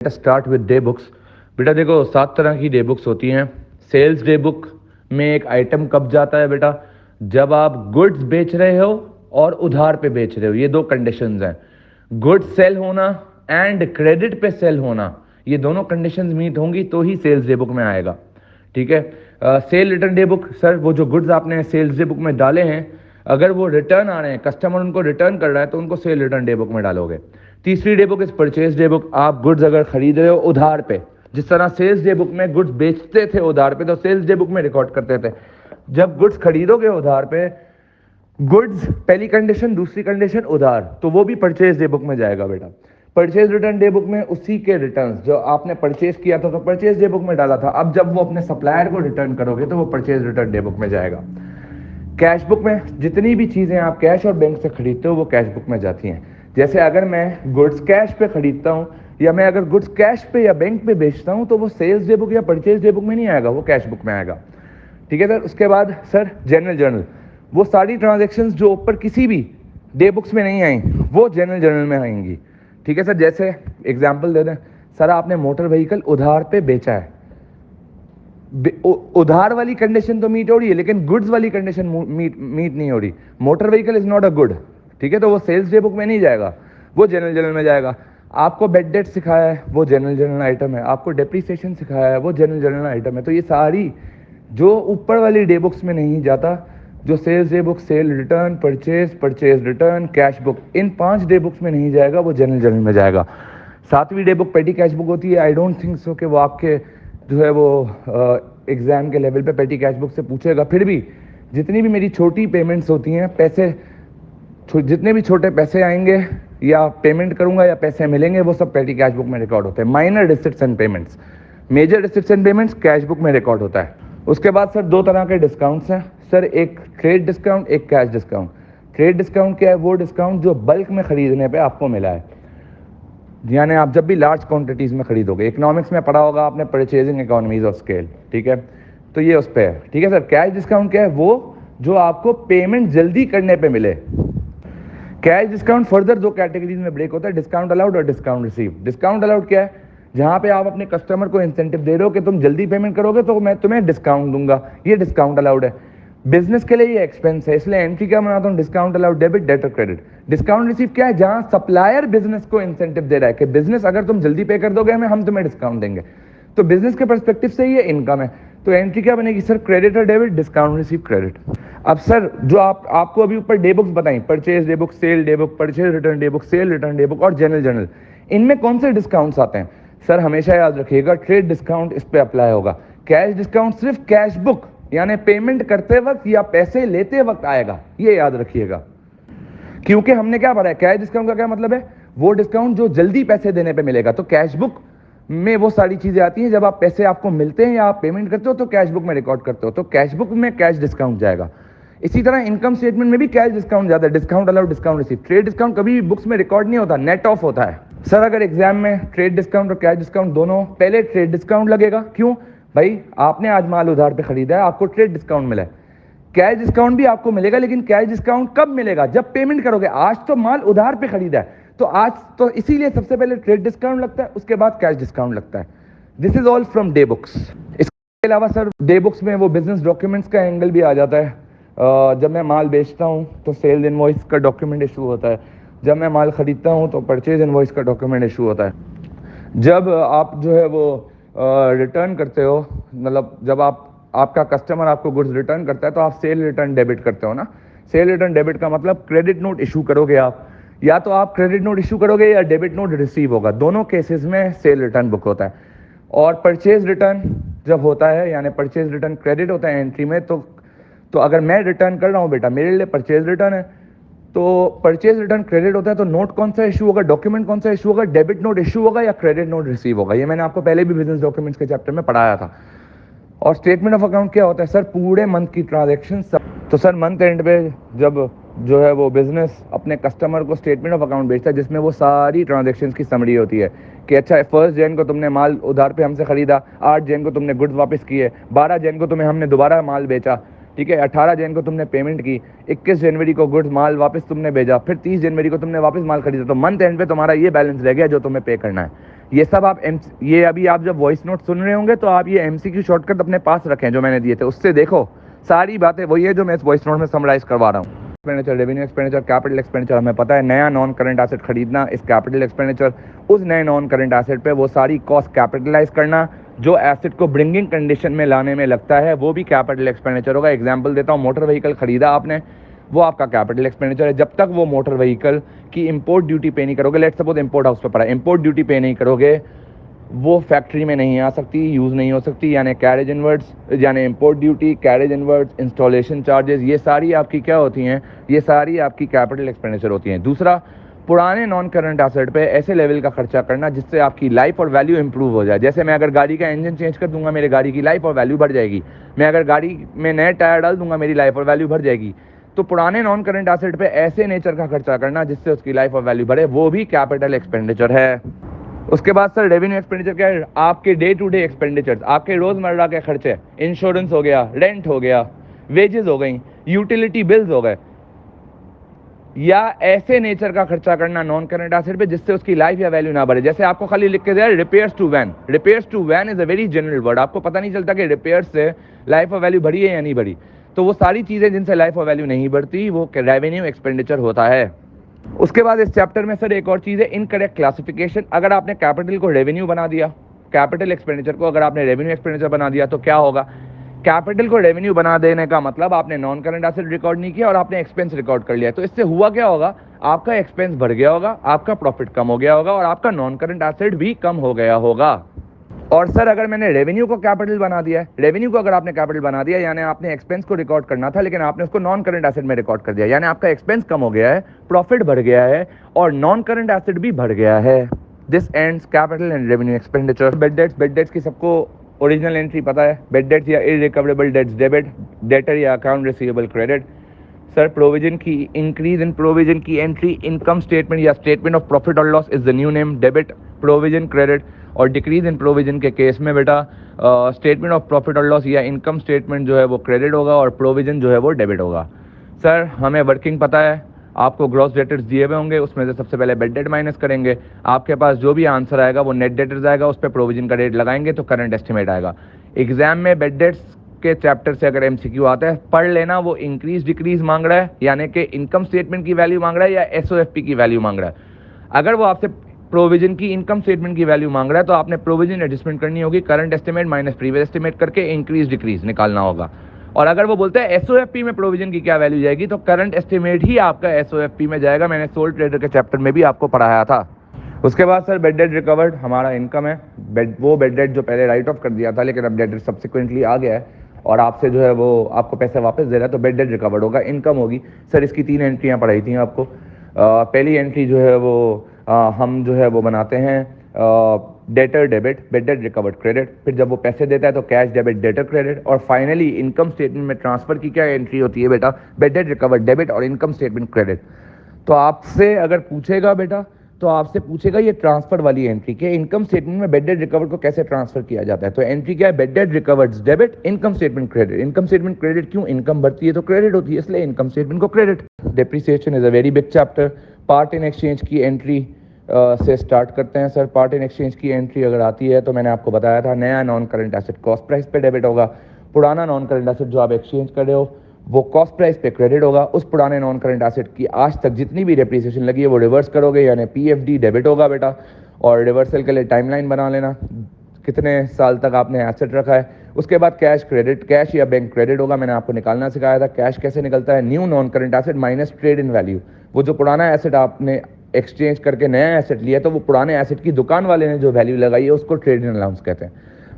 Start with day books. बेटा देखो 7 तरह की डे बुक्स होती हैं। सेल्स डे बुक में एक आइटम कब जाता है बेटा, जब आप गुड्स बेच रहे हो और उधार पे बेच रहे हो, ये 2 कंडीशंस हैं। गुड्स सेल होना एंड क्रेडिट पे सेल होना, ये दोनों कंडीशंस मीट होंगी तो ही सेल्स डे बुक में आएगा। ठीक है। Cell return day book, sir वो जो गुड्स आपने सेल्स डे बुक में डाले हैं, अगर वो रिटर्न आ रहे हैं, कस्टमर उनको रिटर्न कर रहा है, तो उनको सेल रिटर्न डे बुक में डालोगे। तीसरी day book is purchase day book. आप गुड्स अगर खरीद रहे हो उधार पे, जिस तरह सेल्स डे बुक में गुड्स बेचते थे उधार पे, तो सेल्स डे बुक में रिकॉर्ड करते थे। जब गुड्स खरीदोगे उधार पे, गुड्स पहली कंडीशन, दूसरी कंडीशन उधार, तो वो भी परचेज डे बुक में जाएगा बेटा। परचेज रिटर्न डे बुक में उसी के रिटर्न्स जो आपने परचेज किया था तो परचेज डे बुक में डाला था, अब जब वो अपने सप्लायर को रिटर्न करोगे तो वो परचेज रिटर्न डे बुक में जाएगा। कैश बुक में जितनी भी चीज़ें आप कैश और बैंक से खरीदते हो वो कैश बुक में जाती हैं। जैसे अगर मैं गुड्स कैश पे खरीदता हूँ या मैं अगर गुड्स कैश पे या बैंक पे बेचता हूँ तो वो सेल्स डे बुक या परचेज डे बुक में नहीं आएगा, वो कैश बुक में आएगा। ठीक है सर। उसके बाद सर जनरल जर्नल, वो सारी ट्रांजैक्शंस जो ऊपर किसी भी डे बुक्स में नहीं आई वो जनरल जर्नल में आएंगी। ठीक है सर। जैसे एग्जांपल दे दें, सर आपने मोटर व्हीकल उधार पे बेचा है, उधार वाली कंडीशन तो मीट हो रही है लेकिन गुड्स वाली कंडीशन मीट नहीं हो रही। Motor vehicle is not a good, ठीक है, तो वो सेल्स डे बुक में नहीं जाएगा, वो जनरल जर्नल में जाएगा। आपको बेड डेट सिखाया है वो जनरल जर्नल आइटम है, आपको डेप्रीसिएशन सिखाया है वो जनरल जर्नल आइटम है। तो ये सारी जो ऊपर वाली डे बुक्स में नहीं जाता, जो sales day book, sale return, purchase, purchase return, cash book, इन 5 डे बुक्स में नहीं जाएगा, वो जनरल जर्नल में जाएगा। 7वीं day book petty cash book होती है। आई डोंट थिंक सो कि वो आपके जो है वो एग्जाम के लेवल पे पेटी कैश बुक से पूछेगा। फिर भी जितनी भी मेरी छोटी पेमेंट्स होती हैं, पैसे जितने भी छोटे पैसे आएंगे या पेमेंट करूंगा या पैसे मिलेंगे, वो सब पेटी कैश बुक में रिकॉर्ड होते हैं। Minor receipts and payments, major receipts and payments cash book में रिकॉर्ड होता है। उसके बाद सर 2 तरह के डिस्काउंट्स हैं सर, एक ट्रेड डिस्काउंट, एक कैश डिस्काउंट। ट्रेड डिस्काउंट क्या है? वो डिस्काउंट जो बल्क में खरीदने पे आपको मिला है, यानी आप जब भी लार्ज क्वांटिटीज में खरीदोगे। इकोनॉमिक्स में पढ़ा होगा आपने, परचेजिंग इकोनॉमीज ऑफ स्केल, ठीक है, तो ये उस पर है। ठीक है सर। कैश डिस्काउंट क्या है? वो जो आपको पेमेंट जल्दी करने पे मिले। कैश डिस्काउंट फर्दर 2 कैटेगरीज में ब्रेक होता है, डिस्काउंट अलाउड और डिस्काउंट रिसीव। डिस्काउंट अलाउड क्या है? जहां पे आप अपने कस्टमर को इंसेंटिव दे रहे हो कि तुम जल्दी पेमेंट करोगे तो मैं तुम्हें डिस्काउंट दूंगा, ये डिस्काउंट अलाउड है। बिजनेस के लिए ये एक्सपेंस है, इसलिए एंट्री क्या बनाता हूँ? डिस्काउंट अलाउड डेबिट, डेट और क्रेडिट। डिस्काउंट रिसीव क्या है? जहां सप्लायर बिजनेस को इंसेंटिव दे रहा है कि बिजनेस अगर तुम जल्दी पे कर दोगे हम तुम्हें डिस्काउंट देंगे, तो बिजनेस के पर्सपेक्टिव से ये इनकम है। तो एंट्री क्या बनेगी सर? क्रेडिट और डेबिट, डिस्काउंट रिसीव क्रेडिट। अब सर जो आपको अभी ऊपर डे बुक्स बताई, purchase day book, sale day book, purchase return day book, sale return day book और जनरल जर्नल, इनमें कौन से डिस्काउंट्स आते हैं? सर हमेशा याद रखिएगा, ट्रेड डिस्काउंट इस पे अप्लाई होगा। कैश डिस्काउंट सिर्फ कैश बुक यानी पेमेंट करते वक्त या पैसे लेते वक्त आएगा, ये याद रखिएगा। क्योंकि हमने क्या पढ़ा है, कैश डिस्काउंट का क्या मतलब है? वो डिस्काउंट जो जल्दी पैसे देने पे मिलेगा। तो कैश बुक में वो सारी चीजें आती हैं जब आप पैसे आपको मिलते हैं या आप पेमेंट करते हो तो कैश बुक में रिकॉर्ड करते हो, तो कैश बुक में कैश डिस्काउंट जाएगा। इसी तरह इनकम स्टेटमेंट में भी कैश डिस्काउंट जाता है, discount allowed, discount receive. Trade discount कभी भी बुक्स में रिकॉर्ड नहीं होता, नेट ऑफ होता है। सर अगर एग्जाम में ट्रेड डिस्काउंट और कैश डिस्काउंट दोनों, पहले ट्रेड डिस्काउंट लगेगा। क्यों भाई? आपने आज माल उधार पे खरीदा है, आपको ट्रेड डिस्काउंट मिला है। कैश डिस्काउंट भी आपको मिलेगा, लेकिन कैश डिस्काउंट कब मिलेगा? जब पेमेंट करोगे। आज तो माल उधार पे खरीदा है तो आज तो इसीलिए सबसे पहले ट्रेड डिस्काउंट लगता है, उसके बाद कैश डिस्काउंट लगता है। This is all from day books. इसके अलावा सर डे बुक्स में वो बिजनेस डॉक्यूमेंट्स का एंगल भी आ जाता है। जब मैं माल बेचता हूँ तो सेल इनवॉइस का डॉक्यूमेंट इशू होता है, जब मैं माल खरीदता हूँ तो परचेज इनवॉइस का डॉक्यूमेंट इशू होता है, जब आप जो है वो रिटर्न करते हो, मतलब जब आपका कस्टमर आपको गुड्स रिटर्न करता है तो आप सेल रिटर्न डेबिट करते हो ना। सेल रिटर्न डेबिट का मतलब क्रेडिट नोट इशू करोगे आप, या तो आप क्रेडिट नोट इशू करोगे या डेबिट नोट रिसीव होगा, दोनों केसेस में सेल रिटर्न बुक होता है। और परचेज रिटर्न जब होता है, यानी परचेज रिटर्न क्रेडिट होता है एंट्री में, तो अगर मैं रिटर्न कर रहा हूँ बेटा, मेरे लिए परचेज रिटर्न है, तो परचेज रिटर्न क्रेडिट होता है, तो नोट कौन सा इशू होगा, डॉक्यूमेंट कौन सा इशू होगा? डेबिट नोट इशू होगा या क्रेडिट नोट रिसीव होगा? ये मैंने आपको पहले भी बिजनेस डॉक्यूमेंट्स के चैप्टर में पढ़ाया था। और स्टेटमेंट ऑफ अकाउंट क्या होता है सर? पूरे मंथ की ट्रांजैक्शन सब। तो सर मंथ एंड पे जब जो है वो बिजनेस अपने कस्टमर को स्टेटमेंट ऑफ अकाउंट भेजता है जिसमें वो सारी ट्रांजैक्शंस की समरी होती है कि अच्छा 1 जन को तुमने माल उधार पे हमसे खरीदा, 8 जन को तुमने गुड्स वापस किए, 12 जन को तुम्हें हमने दोबारा माल बेचा, ठीक है, 18 जन को तुमने पेमेंट की, 21 जनवरी को गुड्स माल वापस तुमने भेजा, फिर 30 जनवरी को तुमने वापस माल खरीदा, तो मंथ एंड पे तुम्हारा ये बैलेंस रह गया जो तुम्हें पे करना है। یہ سب آپ یہ ابھی آپ جب وائس نوٹ سن رہے ہوں گے تو آپ یہ MCQ شارٹ کٹ اپنے پاس رکھیں جو میں نے دیے تھے, اس سے دیکھو ساری باتیں وہی ہے جو میں اس وائس نوٹ میں سمرائز کروا رہا ہوں. Expenditure, revenue expenditure, capital expenditure, ہمیں پتہ ہے نیا نان کرنٹ ایسٹ خریدنا اس کیپٹل ایکسپینڈیچر, اس نئے نان کرنٹ ایسٹ پہ وہ ساری کاسٹ کیپٹلائز کرنا جو ایسٹ کو برنگنگ کنڈیشن میں لانے میں لگتا ہے وہ بھی کیپٹل ایکسپینڈیچر ہوگا. ایگزامپل دیتا ہوں, موٹر وہیکل خریدا آپ نے, وہ آپ کا کیپٹل ایکسپینڈیچر ہے. جب تک وہ موٹر وہیکل کی امپورٹ ڈیوٹی پے نہیں کرو گے, لیٹ سپوز امپورٹ ہاؤس پہ پڑا, امپورٹ ڈیوٹی پے نہیں کرو گے, وہ فیکٹری میں نہیں آ سکتی, یوز نہیں ہو سکتی. یعنی کیریج انورٹس, یعنی import duty, carriage inverts, installation charges, یہ ساری آپ کی کیا ہوتی ہیں, یہ ساری آپ کی کیپٹل ایکسپینڈیچر ہوتی ہیں. دوسرا, پرانے نان کرنٹ ایسٹ پہ ایسے لیول کا خرچہ کرنا جس سے آپ کی لائف اور ویلیو امپروو ہو جائے. جیسے میں اگر گاڑی کا انجن چینج کر دوں گا میرے گاڑی کی لائف اور ویلیو بڑھ جائے گی, میں اگر گاڑی میں نئے ٹائر ڈال دوں گا میری لائف اور ویلیو بڑھ جائے گی. تو پرانے نان کرنٹ ایسٹ پہ ایسے نیچر کا خرچہ کرنا جس سے اس کی لائف اور ویلیو بڑھے, وہ بھی کیپٹل ایکسپینڈیچر ہے. اس کے بعد سر ریونیو ایکسپینڈیچر کیا ہے, آپ کے ڈے ٹو ڈے ایکسپینڈیچر, آپ کے روزمرہ کے خرچے, انشورنس ہو گیا, رینٹ ہو گیا, ویجز ہو گئیں, یوٹیلیٹی بلز ہو گئے, یا ایسے نیچر کا خرچہ کرنا نان کرنٹ ایسٹ پہ جس سے اس کی لائف یا ویلیو نہ بڑھے. جیسے آپ کو خالی لکھ کے دیا repairs to van, repairs to van is a very general word, آپ کو پتہ نہیں چلتا کہ ریپیئر سے لائف اور ویلیو بڑھی ہے یا نہیں بڑھی. تو وہ ساری چیزیں جن سے لائف اور ویلیو نہیں بڑھتی وہ ریونیو ایکسپینڈیچر ہوتا ہے. اس کے بعد اس چیپٹر میں سر ایک اور چیز ہے, انکریکٹ کلاسیفیکیشن. اگر آپ نے کیپٹل کو ریونیو بنا دیا, کیپٹل ایکسپینڈیچر کو اگر آپ نے ریونیو ایکسپینڈیچر بنا دیا تو کیا ہوگا. کیپٹل کو ریونیو بنا دینے کا مطلب آپ نے نان کرنٹ ایسٹ ریکارڈ نہیں کیا اور آپ نے ایکسپینس ریکارڈ کر لیا. تو اس سے ہوا کیا ہوگا, آپ کا ایکسپینس بڑھ گیا ہوگا, آپ کا پروفٹ کم ہو گیا ہوگا اور آپ کا نان کرنٹ ایسٹ بھی کم ہو گیا ہوگا. اور سر اگر میں نے ریونیو کو کیپٹل بنا دیا ہے, ریونیو کو اگر آپ نے کیپٹل بنا دیا یعنی آپ نے ایکسپینس کو ریکارڈ کرنا تھا لیکن آپ نے اس کو نان کرنٹ ایسٹ میں ریکارڈ کر دیا, یعنی آپ کا ایکسپینس کم ہو گیا ہے, پروفٹ بڑھ گیا ہے اور نان کرنٹ ایسٹ بھی بڑھ گیا ہے. This ends capital and revenue expenditure. Bad debts کی سب کو اوریجنل انٹری پتا ہے, بیڈ ڈیٹس یا irrecoverable ڈیٹس ڈیبٹ, ڈیٹر یا account receivable credit. Sir provision کی انکریز ان پروویژن کی انٹری انکم اسٹیٹمنٹ یا اسٹیٹمنٹ آف پروفٹ اور loss is the new name debit provision credit. اور ڈیکریز ان پروویژن کے case میں بیٹا اسٹیٹمنٹ آف پروفٹ اور لاس یا انکم اسٹیٹمنٹ جو ہے وہ کریڈٹ ہوگا اور پروویژن جو ہے وہ ڈیبٹ ہوگا. سر ہمیں ورکنگ پتہ ہے, آپ کو گراس ڈیٹرز دیے ہوئے ہوں گے, اس میں سے سب سے پہلے بیڈ ڈیٹ مائنس کریں گے, آپ کے پاس جو بھی آنسر آئے گا وہ نیٹ ڈیٹرز آئے گا, اس پہ پروویژن کا ریٹ لگائیں گے تو کرنٹ ایسٹیمیٹ آئے گا. ایگزام میں بیڈ ڈیٹس کے چیپٹر سے اگر MCQ آتا ہے پڑھ لینا, وہ انکریز ڈیکریز مانگ رہا ہے یعنی کہ انکم اسٹیٹمنٹ کی ویلیو مانگ رہا ہے یا SOFP کی ویلیو مانگ رہا ہے. اگر وہ آپ سے پروویژن کی انکم اسٹیٹمنٹ کی ویلیو مانگ رہا ہے تو آپ نے پروویژن ایڈجسٹمنٹ کرنی ہوگی, current estimate minus previous estimate کر کے انکریز ڈیکریز نکالنا ہوگا. اور اگر وہ بولتا ہے SOFP میں پروویژن کی کیا ویلیو جائے گی تو کرنٹ ایسٹیمیٹ ہی آپ کا SOFP میں جائے گا. میں نے سول ٹریڈر کے چیپٹر میں بھی آپ کو پڑھایا تھا. اس کے بعد سر بیڈ ڈیٹ ریکورڈ ہمارا انکم ہے, وہ بیڈ ڈیٹ جو پہلے رائٹ آف کر دیا تھا لیکن اب ڈیٹ سبسیکوینٹلی آ گیا ہے اور آپ سے جو ہے وہ آپ کو پیسے واپس دے رہا ہے تو بیڈ ڈیٹ ریکورڈ ہوگا, انکم ہوگی. سر اس کی 3 انٹریاں پڑھائی تھیں آپ کو. پہلی انٹری جو ہے وہ ہم جو ہے وہ بناتے ہیں debtor debit, bad debt recovered credit, پھر جب وہ پیسے دیتا ہے تو کیش ڈیبٹ ڈیٹر کریڈٹ, اور فائنلی انکم اسٹیٹمنٹ میں ٹرانسفر کی کیا انٹری ہوتی ہے بیٹا, بیڈ ڈیٹ ریکورڈ ڈیبٹ اور انکم اسٹیٹمنٹ کریڈٹ. تو آپ سے اگر پوچھے گا بیٹا تو آپ سے پوچھے گا یہ ٹرانسفر والی انٹری کہ انکم اسٹیٹمنٹ میں بیڈ ڈیٹ ریکورڈ کو کیسے ٹرانسفر کیا جاتا ہے. تو انٹری کیا ہے, bad debt recovered debit income statement credit. Income statement credit کیوں, انکم بڑھتی ہے تو کریڈٹ ہوتی ہے اس لیے انکم اسٹیٹمنٹ کو credit. Depreciation is a very big chapter. Part in exchange کی انٹری سے سٹارٹ کرتے ہیں. سر پارٹ ان ایکسچینج کی انٹری اگر آتی ہے تو میں نے آپ کو بتایا تھا نیا non current asset cost price پہ ڈیبٹ ہوگا, پرانا نان کرنٹ ایسٹ جو آپ ایکسچینج کر رہے ہو وہ کاسٹ پرائز پہ کریڈٹ ہوگا. اس پرانے نان کرنٹ ایسٹ کی آج تک جتنی بھی ڈیپریسیشن لگی ہے وہ ریورس کرو گے یعنی PFD ڈیبٹ ہوگا بیٹا. اور ریورسل کے لیے ٹائم لائن بنا لینا, کتنے سال تک آپ نے ایسٹ رکھا ہے. اس کے بعد کیش کریڈٹ, کیش یا بینک کریڈٹ ہوگا. میں نے آپ کو نکالنا سکھایا تھا کیش کیسے نکلتا ہے, new non current asset minus trade in value. وہ جو پرانا ایسٹ آپ نے ایکسچینج کر کے نیا ایسٹ لیا تو وہ پرانے ایسٹ کی دکان والے نے جو ویلیو لگائی ہے اس کو ٹریڈ ان الاؤنس کہتے ہیں.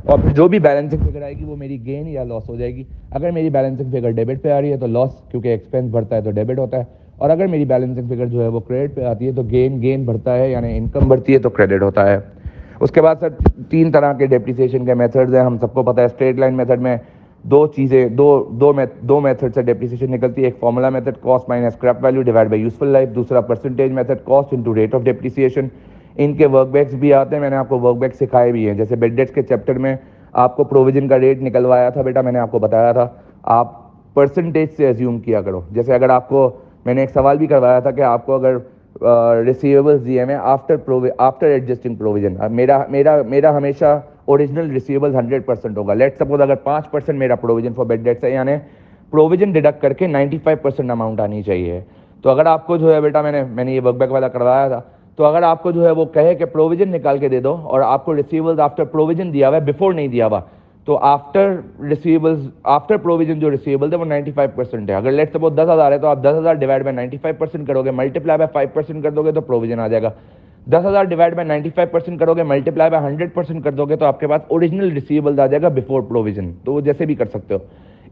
اور پھر جو بھی بیلنسنگ فگر آئے گی وہ میری گین یا لاس ہو جائے گی. اگر میری بیلنسنگ فگر ڈیبٹ پہ آ رہی ہے تو لاس, کیونکہ ایکسپینس بڑھتا ہے تو ڈیبٹ ہوتا ہے. اور اگر میری بیلنسنگ فگر جو ہے وہ کریڈٹ پہ آتی ہے تو گین بڑھتا ہے یعنی انکم بڑھتی ہے تو کریڈٹ ہوتا ہے. اس کے بعد سر 3 طرح کے ڈیپریسیشن کے میتھڈز ہیں, ہم سب کو پتہ ہے. اسٹریٹ لائن میتھڈ میں دو میتھڈ سے ڈیپریسیشن نکلتی ہے. ایک formula method cost minus scrap value divide by useful life, دوسرا percentage method cost into rate of depreciation. ان کے ورک بیکس بھی آتے ہیں, میں نے آپ کو ورک بیک سکھائے بھی ہیں. جیسے بیڈ ڈیٹس کے چیپٹر میں آپ کو پروویژن کا ریٹ نکلوایا تھا بیٹا, میں نے آپ کو بتایا تھا آپ پرسنٹیج سے ایزیوم کیا کرو. جیسے اگر آپ کو میں نے ایک سوال بھی کروایا تھا کہ آپ کو اگر रिसीवेबल्स दिए हैं आफ्टर एडजस्टिंग प्रोविजन. मेरा हमेशा ओरिजिनल रिसीवेबल्स 100% होगा. लेट सपोज अगर 5% मेरा प्रोविजन फॉर बेड डेट्स है, यानी प्रोविजन डिडक्ट करके 95% अमाउंट आनी चाहिए. तो अगर आपको जो है बेटा, मैंने ये वर्कबैक वाला करवाया था, तो अगर आपको जो है वो कहे कि प्रोविजन निकाल के दे दो और आपको रिसीवेबल्स आफ्टर प्रोविजन दिया हुआ है, बिफोर नहीं दिया हुआ, तो आफ्टर प्रोविजन जो रिसीवेबल है वो 95% है. अगर लेट सपोज 10,000 है तो आप 10,000 डिवाइड बाय 95% करोगे, मल्टीप्लाई बाय 5% कर दोगे तो प्रोविजन आ जाएगा. 10,000 डिवाइड बाय 95% करोगे, मल्टीप्लाई बाय 100% कर दोगे तो आपके पास ओरिजिनल रिसीवेबल आ जाएगा बिफोर प्रोविजन. तो वो जैसे भी कर सकते हो.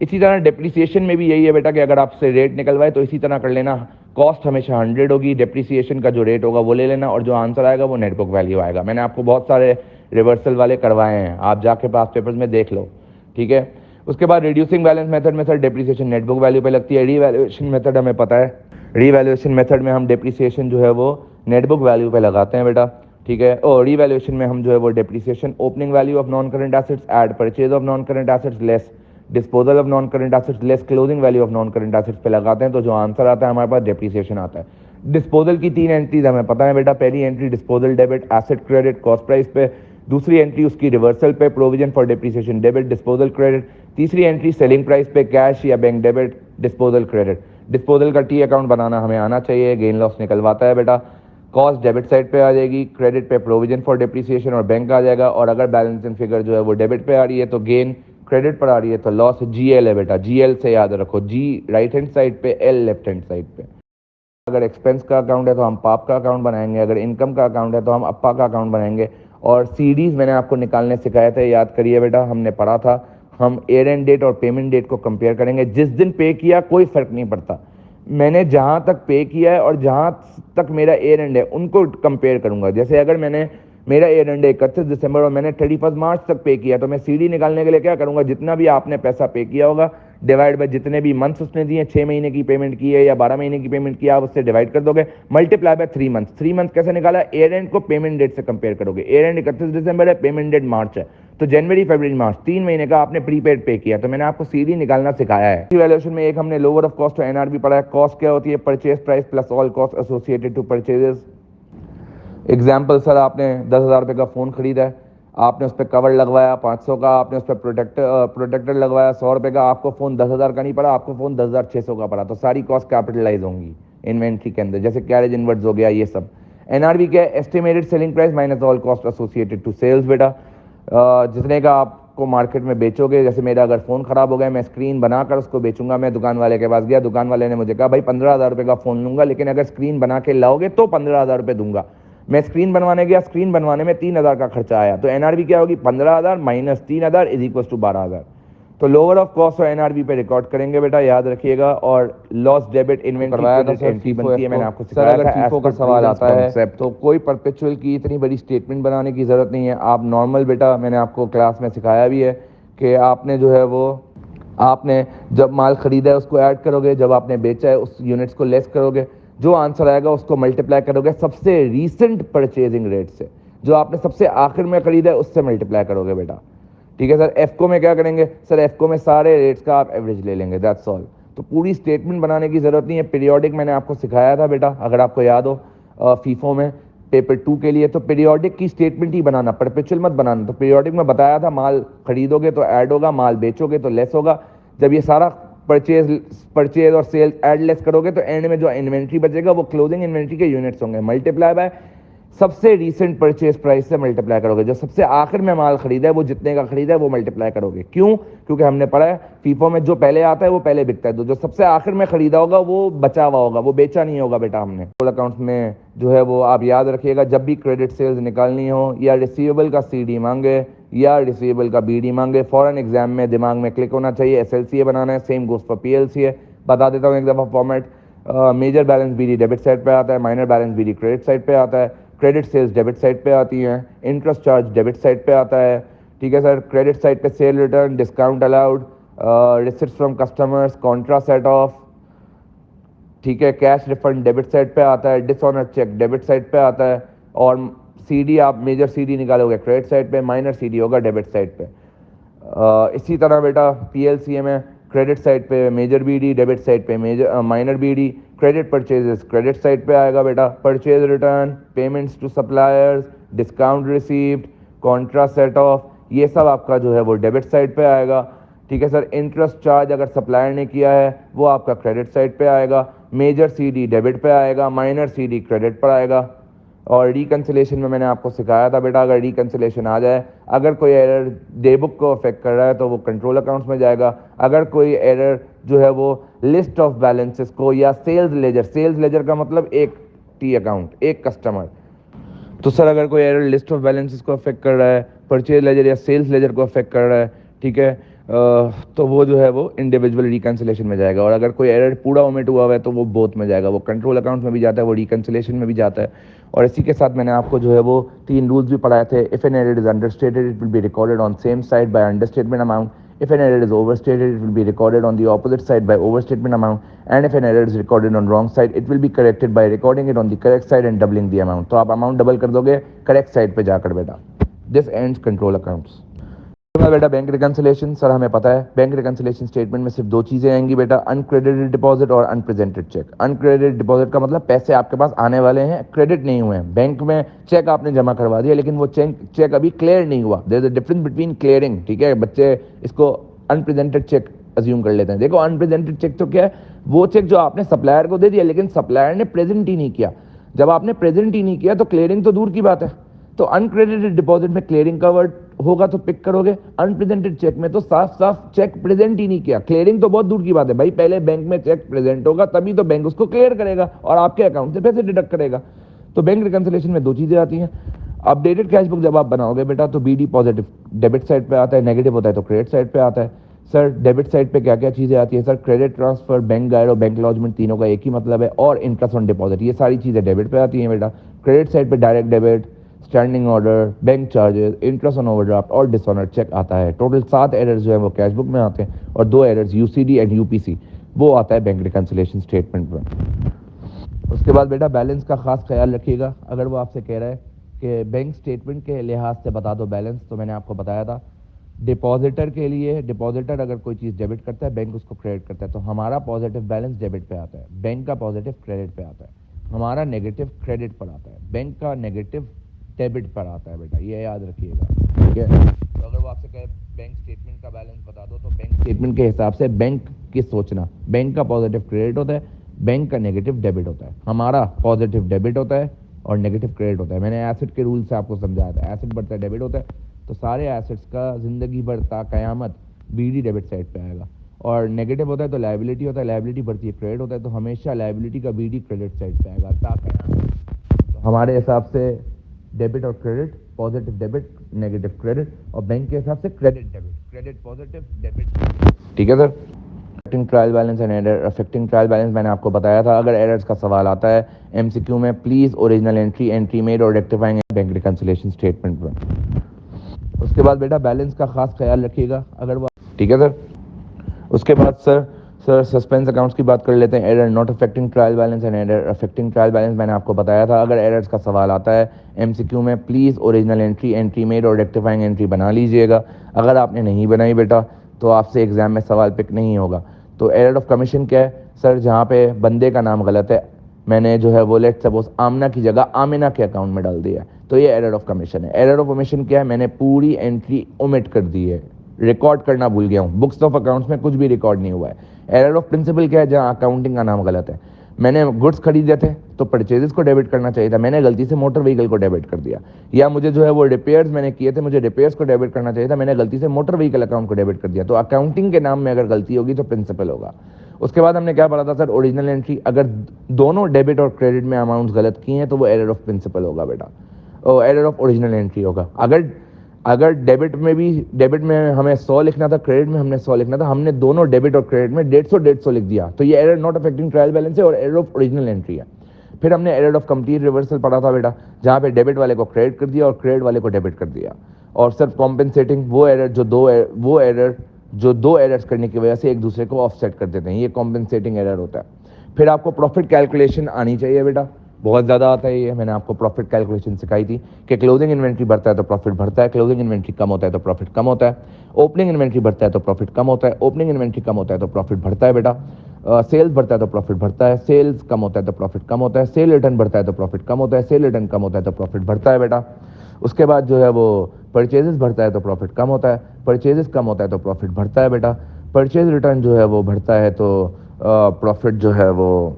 इसी तरह डेप्रिसिएशन में भी यही है बेटा कि अगर आपसे रेट निकलवाए तो इसी तरह कर लेना. कॉस्ट हमेशा 100 होगी, डेप्रिसिएशन का जो रेट होगा वो ले लेना, और जो आंसर आएगा वो नेट बुक वैल्यू आएगा. मैंने आपको बहुत सारे रिवर्सल वाले करवाए हैं, आप जाके पास पेपर्स में देख लो. ठीक है. उसके बाद रिड्यूसिंग बैलेंस मेथड में sir depreciation net book value पे लगती है. रीवैल्यूएशन मेथड हमें पता है, रीवैल्यूएशन मेथड में हम डेप्रिसिएशन जो है वो नेट बुक वैल्यू पे लगाते हैं बेटा. ठीक है. और रीवैल्यूएशन में हम जो है वो depreciation opening value of non current assets add purchase of non current assets less disposal of non current assets less closing value of non current assets पे लगाते हैं. तो जो आंसर आता है हमारे पास डेप्रिसिएशन आता है. डिस्पोजल की 3 एंट्रीज हमें पता है बेटा. पहली entry disposal debit asset credit cost price पे, दूसरी एंट्री उसकी रिवर्सल पे provision for depreciation debit disposal credit, तीसरी एंट्री सेलिंग प्राइस पे कैश या bank debit disposal credit. Disposal का टी अकाउंट बनाना हमें आना चाहिए, गेन लॉस निकलवाता है बेटा. कॉस्ट डेबिट साइड पे आ जाएगी, क्रेडिट पे प्रोविजन फॉर डेप्रिसिएशन और बैंक आ जाएगा. और अगर बैलेंसिंग फिगर जो है वो डेबिट पे आ रही है तो गेन, क्रेडिट पर आ रही है तो लॉस. जीएल है बेटा, जीएल से याद रखो, जी राइट हैंड साइड पे, एल लेफ्ट हैंड साइड पे. अगर एक्सपेंस का अकाउंट है तो हम पाप का अकाउंट बनाएंगे, अगर इनकम का अकाउंट है तो हम अप्पा का अकाउंट बनाएंगे. और सीडीज मैंने आपको निकालने सिखाए थे, याद करिए बेटा, हमने पढ़ा था. हम एयर एंड डेट और पेमेंट डेट को कंपेयर करेंगे. जिस दिन पे किया कोई फर्क नहीं पड़ता, मैंने जहां तक पे किया है और जहां तक मेरा एयर एंड है उनको कंपेयर करूंगा. जैसे अगर मेरा एयर एंड 31 दिसंबर और मैंने 31 मार्च तक पे किया, तो मैं सीडी निकालने के लिए क्या करूंगा, जितना भी आपने पैसा पे किया होगा डिवाइड बाय जितने भी मंथ्स उसने दिए, 6 महीने की पेमेंट की है या 12 महीने की पेमेंट की, आप उससे डिवाइड कर दोगे, मल्टीप्लाई बाय 3 मंथ्स. 3 मंथ कैसे निकाला, एयर एंड को पेमेंट डेट से कंपेयर करोगे. एयर एंड 31 दिसंबर है, पेमेंट डेट मार्च है, तो जनवरी फरवरी मार्च 3 महीने का आपने प्रीपेड पे किया. तो मैंने आपको सीडी निकालना सिखाया है. वैल्यूएशन में एक हमने लोअर ऑफ कॉस्ट और एनआरबी पढ़ा है. कॉस्ट क्या होती है, purchase price plus all cost associated to purchases. Example sir, आपने 10,000 रुपये का फ़ोन खरीदा है, आपने उस पर कवर लगवाया 500 का, आपने उस पर प्रोटेक्टर लगवाया 100 रुपये का, आपको फ़ोन 10,000 का नहीं पड़ा, आपको फ़ोन 10,600 का पड़ा. तो सारी कॉस्ट कैपिटलाइज होंगी इन्वेंट्री के अंदर, जैसे कैरेज इनवर्ट्स हो गया ये सब. एनआरबी क्या है, estimated selling price minus all cost associated to sales बेटा. जितने का आपको मार्केट में बेचोगे, जैसे मेरा अगर फ़ोन ख़राब हो गया, मैं स्क्रीन बनाकर उसको बेचूंगा. मैं दुकान वाले के पास गया, दुकान वाले ने मुझे कहा भाई 15,000 रुपये का फ़ोन लूँगा, लेकिन अगर स्क्रीन बना के लाओगे तो 15,000 रुपये दूंगा. मैं स्क्रीन बनवाने गया, स्क्रीन बनवाने में 3,000 का खर्चा आया. तो एनआरबी क्या होगी, 15,000 माइनस 3,000 इज इक्वल टू 12,000. तो लोअर ऑफ कॉस्ट और एनआरबी पे रिकॉर्ड करेंगे बेटा, याद रखिएगा. और लॉस डेबिट इन्वेंटरी एंट्री बनती है, मैंने आपको सिखाया था. FIFO का सवाल आता है तो कोई परपेचुअल की इतनी बड़ी स्टेटमेंट बनाने की जरूरत नहीं है. आप नॉर्मल बेटा, मैंने आपको क्लास में सिखाया भी है कि आपने जो है वो, आपने जब माल खरीदा है उसको ऐड करोगे, जब आपने बेचा है उस यूनिट्स को लेस करोगे, जो आंसर आएगा उसको मल्टीप्लाई करोगे सबसे रीसेंट परचेजिंग रेट से, जो आपने सबसे आखिर में खरीदा है उससे मल्टीप्लाई करोगे बेटा. ठीक है सर. एफको में क्या करेंगे सर, एफको में सारे रेट्स का आप एवरेज ले लेंगे, दैट्स ऑल. तो पूरी स्टेटमेंट बनाने की जरूरत नहीं है. पीरियोडिक मैंने आपको सिखाया था बेटा, अगर आपको याद हो, फीफो में पेपर 2 के लिए. तो पीरियोडिक की स्टेटमेंट ही बनाना, परपेचुअल मत बनाना. तो पीरियोडिक में बताया था, माल खरीदोगे तो ऐड होगा, माल बेचोगे तो लेस होगा. जब ये सारा परचेज और सेल्स ऐड लेस करोगे तो एंड में जो इन्वेंट्री बचेगा वो क्लोजिंग इन्वेंट्री के यूनिट्स होंगे. मल्टीप्लाई बाय सबसे रीसेंट परचेज प्राइस से मल्टीप्लाई करोगे. जो सबसे आखिर में माल खरीदा है वो जितने का खरीदा है वो मल्टीप्लाई करोगे. क्यों? क्योंकि हमने पढ़ा है फीफो में जो पहले आता है वो पहले बिकता है. तो जो सबसे आखिर में खरीदा होगा वो बचा हुआ होगा, वो बेचा नहीं होगा बेटा हमने. अकाउंट्स में जो है वो आप याद रखिएगा, जब भी क्रेडिट सेल्स निकालनी हो, या रिसीवेबल का सीडी मांगे या रिसीवेबल का बीडी मांगे, फॉरन एग्जाम में दिमाग में क्लिक होना चाहिए, एसएलसीए बनाना है. Same goes for PLCA. बता देता हूँ एक दफ़ा format. Major balance BD debit side पे आता है, minor balance BD credit side पे आता है, क्रेडिट सेल्स डेबिट साइड पे आती हैं, इंटरेस्ट चार्ज डेबिट साइड पे आता है. ठीक है सर. क्रेडिट साइड पे cell return, discount allowed, receipts from customers, Contra set of. ठीक है. कैश रिफंड डेबिट साइड पे आता है, डिसऑनर चेक डेबिट साइड पे आता है. और सीडी आप मेजर सीडी निकालोगे क्रेडिट साइड पे, माइनर सीडी होगा डेबिट साइड पे. इसी तरह बेटा पीएलसीए में क्रेडिट साइड पे मेजर बीडी, डेबिट साइड पे minor BD, credit purchases credit side पे आएगा बेटा, purchase return, payments to suppliers, discount received, contra set off, ये सब आपका जो है वो डेबिट साइड पे आएगा। ठीक है सर। इंटरेस्ट चार्ज अगर सप्लायर ने किया है वो आपका क्रेडिट साइड पे आएगा, मेजर सीडी डेबिट पे आएगा, माइनर सीडी क्रेडिट पर आएगा। और रिकन्सिलेशन में मैंने आपको सिखाया था बेटा, अगर रिकन्सिलेशन आ जाए, अगर कोई एरर डे बुक को अफेक्ट कर रहा है तो वो कंट्रोल अकाउंट्स में जाएगा। अगर कोई एरर जो है वो लिस्ट ऑफ बैलेंसेस को या सेल्स लेजर का मतलब एक टी अकाउंट, एक कस्टमर, तो सर अगर कोई एरर लिस्ट ऑफ बैलेंसेस को अफेक्ट कर रहा है, परचेज लेजर या सेल्स लेजर को अफेक्ट कर रहा है, ठीक है, तो वो जो है वो इंडिविजुअल रिकन्सिलेशन में जाएगा। और अगर कोई एरर पूरा ओमिट हुआ है तो वो बोथ में जाएगा, वो कंट्रोल अकाउंट में भी जाता है, वो रिकन्सिलेशन में भी जाता है। और इसी के साथ मैंने आपको जो है वो 3 रूल्स भी पढ़ाए थे। If an error is understated it will be recorded on same side by understatement amount, if an error is overstated it will be recorded on the opposite side by overstatement amount, and if an error is recorded on wrong side it will be corrected by recording it on the correct side and doubling the amount। तो आप amount double कर दोगे correct side पे जाकर बेटा। This ends control accounts. बेटा bank reconciliation, sir हमें पता है बैंक रिकन्सिलेशन स्टेटमेंट में सिर्फ 2 चीजें आएंगी बेटा, अनक्रेडिटेड डिपॉजिट और अनप्रेजेंटेड चेक। अनक्रेडिटेड डिपॉजिट का मतलब पैसे आपके पास आने वाले हैं, क्रेडिट नहीं हुए हैं। बैंक में चेक आपने जमा करवा दिया लेकिन वो चेक अभी क्लियर नहीं हुआ। There is a difference between clearing, ठीक है, बच्चे इसको अनप्रेजेंटेड चेक अज्यूम कर लेते हैं। देखो अनप्रेजेंटेड चेक तो क्या है, वो चेक जो आपने सप्लायर को दे दिया लेकिन सप्लायर ने प्रेजेंट ही नहीं किया। जब आपने प्रेजेंट ही नहीं किया तो क्लियरिंग तो दूर की बात है। तो अनक्रेडिटेड डिपॉजिट में क्लियरिंग का वर्ड होगा तो पिक करोगे, अनप्रेजेंटेड चेक में तो साफ साफ चेक प्रेजेंट ही नहीं किया। क्लियरिंग तो बहुत दूर की बात है भाई, पहले बैंक में चेक प्रेजेंट होगा तभी तो बैंक उसको क्लियर करेगा और आपके अकाउंट से पैसे डिडक्ट करेगा। तो बैंक रिकन्सिलेशन में 2 चीजें आती हैं। अपडेटेड कैश बुक जब आप बनाओगे बेटा तो बीडी पॉजिटिव डेबिट साइड पे आता है, नेगेटिव होता है तो क्रेडिट साइड पे आता है। सर डेबिट साइड पे क्या क्या चीजें आती है? Sir credit transfer, bank gyro, bank lodgement, तीनों का एक ही मतलब है, और इंटरेस्ट ऑन डिपॉजिट, ये सारी चीजें डेबिट पे आती हैं बेटा। क्रेडिट साइड पे direct debit, standing order, bank charges, interest on overdraft और डिसऑनर चेक आता है। टोटल 7 एरर्स जो है वो कैश बुक में आते हैं और 2 एरर्स यूसीडी एंड यूपीसी वो आता है बैंक रिकन्सिलेशन स्टेटमेंट में। उसके बाद बेटा बैलेंस का खास ख्याल रखिएगा। अगर वो आपसे कह रहा है कि बैंक स्टेटमेंट के लिहाज से बता दो बैलेंस, तो मैंने आपको बताया था डिपॉजिटर के लिए, डिपॉजिटर अगर कोई चीज़ डेबिट करता है बैंक उसको क्रेडिट करता है, तो हमारा पॉजिटिव बैलेंस डेबिट पे आता है, बैंक का पॉजिटिव क्रेडिट पे आता है, हमारा नेगेटिव क्रेडिट पर आता है, बैंक का नेगेटिव डेबिट पर आता है बेटा, ये याद रखिएगा, ठीक है। तो अगर वो आपसे कहे बैंक स्टेटमेंट का बैलेंस बता दो, तो बैंक स्टेटमेंट के हिसाब से बैंक की सोचना, बैंक का पॉजिटिव क्रेडिट होता है, बैंक का नेगेटिव डेबिट होता है, हमारा पॉजिटिव डेबिट होता है और नेगेटिव क्रेडिट होता है। मैंने एसेट के रूल से आपको समझाया था, एसेट बढ़ता है डेबिट होता है, तो सारे एसेट्स का जिंदगी भर ता कयामत बीडी डेबिट साइड पे आएगा, और नेगेटिव होता है तो लायबिलिटी होता है, लायबिलिटी बढ़ती है क्रेडिट होता है, तो हमेशा लायबिलिटी का बीडी क्रेडिट साइड पे आएगा ता कयामत। तो हमारे हिसाब से डेबिट और credit, positive debit, negative credit, और बैंक के हिसाब से credit debit, credit positive, debit, ठीक है sir. Affecting trial balance and error. Affecting trial balance मैंने आपको बताया था, अगर एरर्स का सवाल आता है एमसीक्यू में, प्लीज ओरिजिनल एंट्री मेड और रेक्टिफाइंग बैंक रिकन्सिलेशन स्टेटमेंट में। उसके बाद बेटा बैलेंस का खास ख्याल रखिएगा अगर वो, ठीक है सर। उसके बाद सर सस्पेंस अकाउंट्स की बात कर लेते हैं। Error not affecting trial balance and error affecting trial balance मैंने आपको बताया था, अगर एरर्स का सवाल आता है एमसीक्यू में, प्लीज़ ओरिजिनल एंट्री मेड और रेक्टिफाइंग एंट्री बना लीजिएगा। अगर आपने नहीं बनाई बेटा तो आपसे एग्जाम में सवाल पिक नहीं होगा। तो एरर ऑफ कमीशन क्या है? सर जहाँ पे बंदे का नाम गलत है, मैंने जो है वो लेट सपोज आमना की जगह आमिना के अकाउंट में डाल दिया, तो ये एरर ऑफ कमीशन है। एरर ऑफ ओमिशन क्या है? मैंने पूरी एंट्री ओमिट कर दी है, रिकॉर्ड करना भूल गया हूँ, बुक्स ऑफ अकाउंट्स में कुछ भी रिकॉर्ड नहीं हुआ है। एरर ऑफ प्रिंसिपल क्या है? जहाँ अकाउंटिंग का नाम गलत है, मैंने गुड्स खरीदे थे तो परचेजेस को डेबिट करना चाहिए था, मैंने गलती से मोटर व्हीकल को डेबिट कर दिया। या मुझे जो है वो रिपेयर्स मैंने किए थे, मुझे रिपेयर्स को डेबिट करना चाहिए था, मैंने गलती से मोटर व्हीकल अकाउंट को डेबिट कर दिया। तो अकाउंटिंग के नाम में अगर गलती होगी तो प्रिंसिपल होगा। उसके बाद हमने क्या पढ़ा था सर? ओरिजिनल एंट्री, अगर दोनों डेबिट और क्रेडिट में अमाउंट्स गलत किए हैं तो वो एरर ऑफ प्रिंसिपल होगा बेटा, एरर ऑफ ओरिजिनल एंट्री होगा। अगर डेबिट में हमें 100 लिखना था, क्रेडिट में हमने 100 लिखना था, हमने दोनों डेबिट और क्रेडिट में 150 लिख दिया, तो ये error not affecting trial balance है और एरर ऑफ ओरिजिनल एंट्री है। फिर हमने एरर ऑफ कंप्लीट रिवर्सल पढ़ा था बेटा, जहाँ पे डेबिट वाले को क्रेडिट कर दिया और क्रेडिट वाले को डेबिट कर दिया। और सर कॉम्पेंसेटिंग, वो एरर जो दो एरर्स करने की वजह से एक दूसरे को ऑफसेट कर देते हैं, ये कॉम्पेंसेटिंग एरर होता है। फिर आपको प्रॉफिट कैलकुलेशन आनी चाहिए बेटा, بہت زیادہ آتا ہے یہ. میں نے آپ کو پروفٹ کیلکولیشن سکھائی تھی کہ کلوزنگ انوینٹری بڑھتا ہے تو پروفٹ بڑھتا ہے, کلوزنگ انوینٹری کم ہوتا ہے تو پروفٹ کم ہوتا ہے, اوپننگ انوینٹری بڑھتا ہے تو پروفٹ کم ہوتا ہے, اوپننگ انوینٹری کم ہوتا ہے تو پروفٹ بڑھتا ہے بیٹا, سیلز بڑھتا ہے تو پروفٹ بڑھتا ہے, سیلز کم ہوتا ہے تو پروفٹ کم ہوتا ہے, سیل ریٹرن بڑھتا ہے تو پروفٹ کم ہوتا ہے, سیل ریٹرن کم ہوتا ہے تو پروفٹ بڑھتا ہے بیٹا. اس کے بعد جو ہے وہ پرچیزز بڑھتا ہے تو پروفٹ کم ہوتا ہے, پرچیزز کم ہوتا ہے تو پروفٹ بڑھتا ہے بیٹا, پرچیز ریٹرن جو ہے وہ بڑھتا ہے تو پروفٹ جو ہے وہ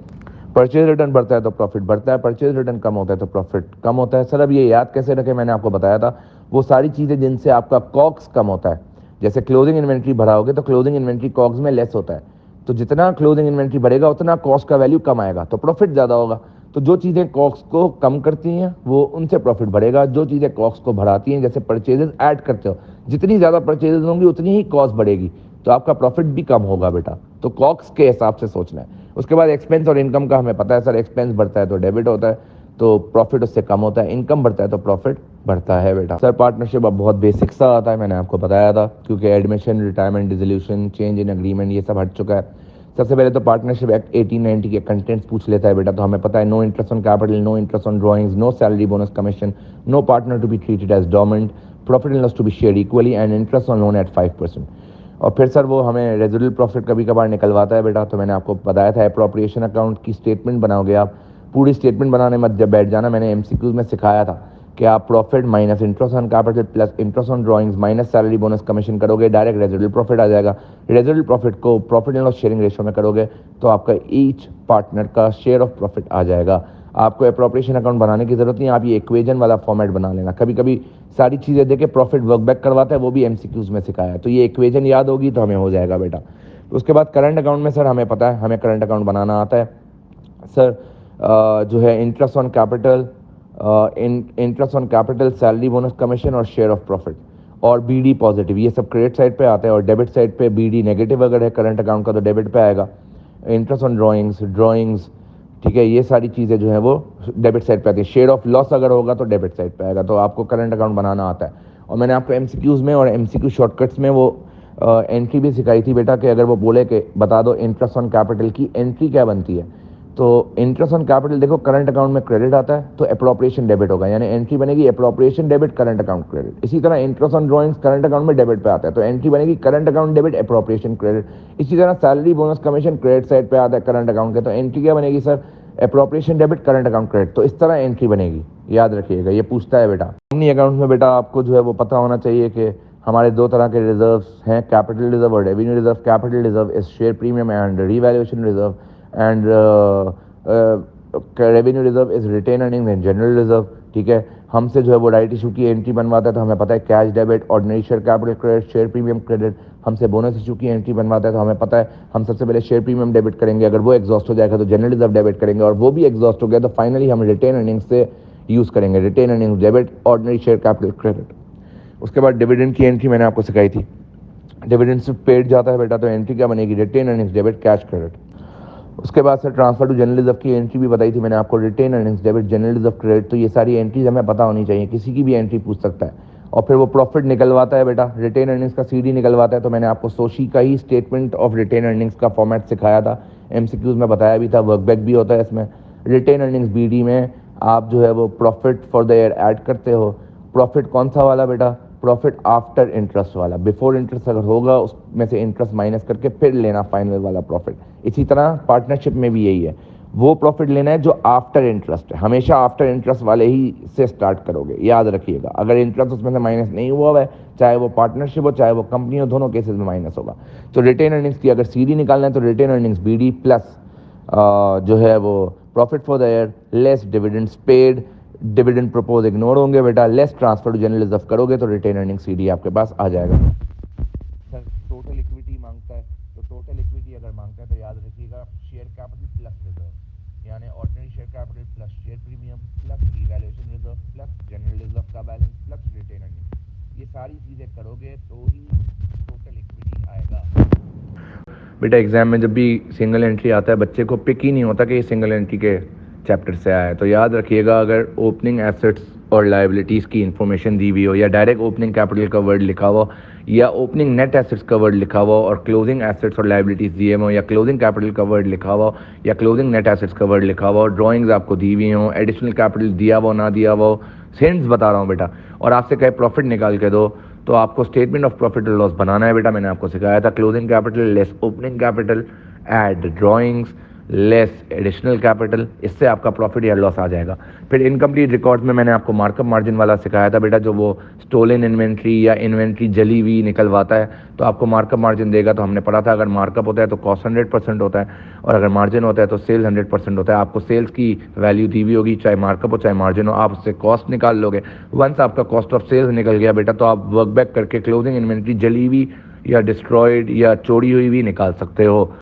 پرچیز ریٹرن بڑھتا ہے تو پروفٹ بڑھتا ہے, پرچیز ریٹرن کم ہوتا ہے تو پروفٹ کم ہوتا ہے. سر اب یہ یاد کیسے رکھے, میں نے آپ کو بتایا تھا وہ ساری چیزیں جن سے آپ کا کاکس کم ہوتا ہے. جیسے کلوزنگ انوینٹری بڑھاؤ گے تو کلوزنگ انوینٹری کاکس میں لیس ہوتا ہے, تو جتنا کلوزنگ انوینٹری بڑھے گا اتنا کاسٹ کا ویلیو کم آئے گا تو پروفٹ زیادہ ہوگا. تو جو چیزیں کاکس کو کم کرتی ہیں وہ ان سے پروفٹ بڑھے گا, جو چیزیں کاکس کو بڑھاتی ہیں جیسے پرچیزز ایڈ کرتے ہو, جتنی زیادہ پرچیزز ہوں گی اتنی ہی کاسٹ بڑھے گی تو آپ کا پروفٹ بھی کم ہوگا بیٹا. تو کاکس کے حساب سے سوچنا ہے. اس کے بعد ایکسپینس اور انکم کا ہمیں پتہ ہے سر, ایکسپینس بڑھتا ہے تو ڈیبٹ ہوتا ہے تو پروفٹ اس سے کم ہوتا ہے, انکم بڑھتا ہے تو پروفٹ بڑھتا ہے بیٹا. سر پارٹنرشپ اب بہت بیسک سا آتا ہے, میں نے آپ کو بتایا تھا, کیونکہ admission, retirement, dissolution, change in agreement یہ سب ہٹ چکا ہے. سب سے پہلے تو پارٹنرشپ ایکٹ 1890 کے کنٹینٹس پوچھ لیتا ہے بیٹا, تو ہمیں پتہ ہے no interest on capital, no interest on drawings, no salary bonus commission, no partner to be treated as dormant, profit and loss to be shared equally and interest on loan at 5%. اور پھر سر وہ ہمیں residual profit کبھی کبھار نکلواتا ہے بیٹا, تو میں نے آپ کو بتایا تھا اپروپریشن اکاؤنٹ کی اسٹیٹمنٹ بناؤ گے آپ, پوری اسٹیٹمنٹ بنانے مت جب بیٹھ جانا, میں نے MCQs میں سکھایا تھا کہ آپ profit minus interest on capital plus interest on drawings minus salary bonus commission کرو گے, ڈائریکٹ ریزیڈول پروفٹ آ جائے گا. ریزیڈول پروفٹ کو profit and loss sharing ratio میں کرو گے تو آپ کا ایچ پارٹنر کا شیئر آف پروفٹ آ جائے گا. آپ کو اپروپریشن اکاؤنٹ بنانے کی ضرورت نہیں, آپ یہ ایکویجن والا فارمیٹ بنا لینا. کبھی کبھی ساری چیزیں دیکھے پروفٹ ورک بیک کرواتا ہے, وہ بھی MCQs میں سکھایا ہے, تو یہ ایکویجن یاد ہوگی تو ہمیں ہو جائے گا بیٹا. اس کے بعد کرنٹ اکاؤنٹ میں سر ہمیں پتہ ہے, ہمیں کرنٹ اکاؤنٹ بنانا آتا ہے سر. جو ہے interest on capital, interest on capital, salary bonus commission اور شیئر آف پروفٹ اور BD پازیٹیو, یہ سب کریڈٹ سائڈ پہ آتا ہے, اور ڈیبٹ سائڈ پہ BD نیگیٹو اگر ہے کرنٹ اکاؤنٹ کا تو ڈیبٹ پہ آئے گا. انٹرسٹ آن ڈرائنگز ٹھیک ہے, یہ ساری چیزیں جو ہیں وہ ڈیبٹ سائڈ پہ آتی ہیں. شیئر آف لاس اگر ہوگا تو ڈیبٹ سائڈ پہ آئے گا. تو آپ کو کرنٹ اکاؤنٹ بنانا آتا ہے. اور میں نے آپ کو MCQs میں اور MCQ شارٹ کٹس میں وہ انٹری بھی سکھائی تھی بیٹا, کہ اگر وہ بولے کہ بتا دو انٹرسٹ آن کیپٹل کی انٹری کیا بنتی ہے, تو انٹرسٹ آن کیپٹل دیکھو کرنٹ اکاؤنٹ میں کریڈٹ آتا ہے تو اپروپریشن ڈیبٹ ہوگا, یعنی انٹری بنے گی appropriation debit current account credit. اسی طرح interest on drawings current account میں ڈیبٹ پہ آتا ہے تو انٹری بنے گی current account debit appropriation credit. اسی طرح salary bonus commission credit side پہ آتا ہے کرنٹ اکاؤنٹ کے, تو انٹری کیا بنے گی sir, appropriation debit current account credit. تو اس طرح انٹری بنے گی, یاد رکھیے گا, یہ پوچھتا ہے بیٹا. کمپنی اکاؤنٹ میں بیٹا آپ کو جو ہے وہ پتہ ہونا چاہیے کہ ہمارے دو طرح کے ریزروز ہیں, کیپٹل ریزرو اور revenue reserve. Capital reserve is share premium and revaluation reserve, and revenue reserve is retain earning and general reserve. ٹھیک ہے, ہم سے جو ہے وہ رائٹ ایشو کی انٹری بنواتا ہے تو ہمیں پتہ ہے cash debit, ordinary share capital credit, share premium credit. ہم سے بونس ایشو کی انٹری بنواتا ہے تو ہمیں پتہ ہے ہم سب سے پہلے شیئر پریمیم ڈیبٹ کریں گے, اگر وہ ایگزاسٹ ہو جائے گا تو جنرل ریزرو ڈیبٹ کریں گے, اور وہ بھی ایگزاسٹ ہو گیا تو فائنلی ہم ریٹین ارننگ سے یوز کریں گے, retain earning debit, ordinary share capital credit. اس کے بعد ڈیویڈنڈ کی انٹری میں نے آپ کو سکھائی تھی. ڈیویڈنڈ سے پیڈ جاتا ہے بیٹا تو انٹری کیا بنے گی, retain earnings debit cash credit. اس کے بعد sir transfer to general reserve کی انٹری بھی بتائی تھی میں نے آپ کو, retain earnings debit general reserve credit. تو یہ ساری انٹریز ہمیں پتہ ہونی چاہیے, کسی کی بھی انٹری پوچھ سکتا ہے. اور پھر وہ پروفٹ نکلواتا ہے بیٹا, ریٹین ارننگز کا CD نکلواتا ہے. تو میں نے آپ کو سوشی کا ہی اسٹیٹمنٹ آف ریٹین ارننگز کا فارمیٹ سکھایا تھا, MCQs میں بتایا بھی تھا, ورک بیک بھی ہوتا ہے اس میں. ریٹین ارننگز BD میں آپ جو ہے وہ profit for the year add کرتے ہو. پروفٹ کون سا والا بیٹا, پروفٹ آفٹر انٹرسٹ والا. بیفور انٹرسٹ اگر ہوگا اس میں سے انٹرسٹ مائنس کر کے پھر لینا فائنل والا پروفٹ. اسی طرح پارٹنرشپ میں بھی یہی ہے, وہ پروفٹ لینا ہے جو آفٹر انٹرسٹ ہے. ہمیشہ آفٹر انٹرسٹ والے ہی سے سٹارٹ کرو گے, یاد رکھیے گا. اگر انٹرسٹ اس میں سے مائنس نہیں ہوا ہے, چاہے وہ پارٹنرشپ ہو چاہے وہ کمپنی ہو, دونوں کیسز میں مائنس ہوگا. تو ریٹین ارننگز کی اگر CD نکالنا ہے تو ریٹین ارننگز BD پلس جو ہے وہ profit for the year less dividends paid. Dividend propose ignore ہوں گے بیٹا, less transfer to general reserve کرو گے تو ریٹین ارننگ CD آپ کے پاس آ جائے گا. سر ٹوٹل اکویٹی مانگتا ہے, تو ٹوٹل اکویٹی اگر مانگتا ہے تو یاد رکھیے گا شیئر کیپٹل پلس ریزرو, یعنی ordinary share capital plus share premium plus revaluation reserve plus general reserve کا بیلنس پلس ریٹین ارننگ. یہ ساری چیزیں کرو گے تو ہی ٹوٹل اکویٹی آئے گا. بیٹا ایگزام میں جب بھی سنگل انٹری آتا ہے بچے کو پک ہی نہیں ہوتا کہ یہ سنگل انٹری کے چیپٹر سے آیا ہے. تو یاد رکھیے گا اگر اوپننگ ایسٹس اور لائبلٹیز کی انفارمیشن دی ہوئی ہو, یا ڈائریکٹ اوپننگ کیپٹل کا ورڈ لکھا ہو, या ओपनिंग नेट एसेट्स कवर्ड लिखा हुआ हो और क्लोजिंग एसेट्स और लाइबिलिटीज दिए हुए हो, या क्लोजिंग कैपिटल कवर्ड लिखा हुआ हो या क्लोजिंग नेट एसेट्स कवर्ड लिखा हुआ हो, ड्राइंग्स आपको दी हुई हो, एडिशनल कैपिटल दिया हुआ ना दिया हुआ हो, हिंट्स बता रहा हूँ बेटा, और आपसे कहे प्रॉफिट निकाल के दो, तो आपको statement of profit and loss बनाना है बेटा। मैंने आपको सिखाया था closing capital less opening capital add drawings less additional capital, इससे आपका प्रॉफिट या लॉस आ जाएगा। फिर इनकम्प्लीट रिकॉर्ड्स में मैंने आपको मार्कअप मार्जिन वाला सिखाया था बेटा, जो वो स्टोलन इन्वेंट्री या इन्वेंट्री जली हुई निकलवाता है तो आपको मार्कअप मार्जिन देगा। तो हमने पढ़ा था अगर मार्कअप होता है तो कॉस्ट 100% होता है, और अगर मार्जिन होता है तो सेल्स 100% होता है। आपको सेल्स की वैल्यू दी हुई होगी, चाहे मार्कअप हो चाहे मार्जिन हो, आप उससे कॉस्ट निकाल लोगे। वंस आपका कॉस्ट ऑफ सेल्स निकल गया बेटा, तो आप वर्क बैक करके क्लोजिंग इन्वेंट्री जली हुई या डिस्ट्रॉयड या चोरी हुई भी निकाल सकते हो।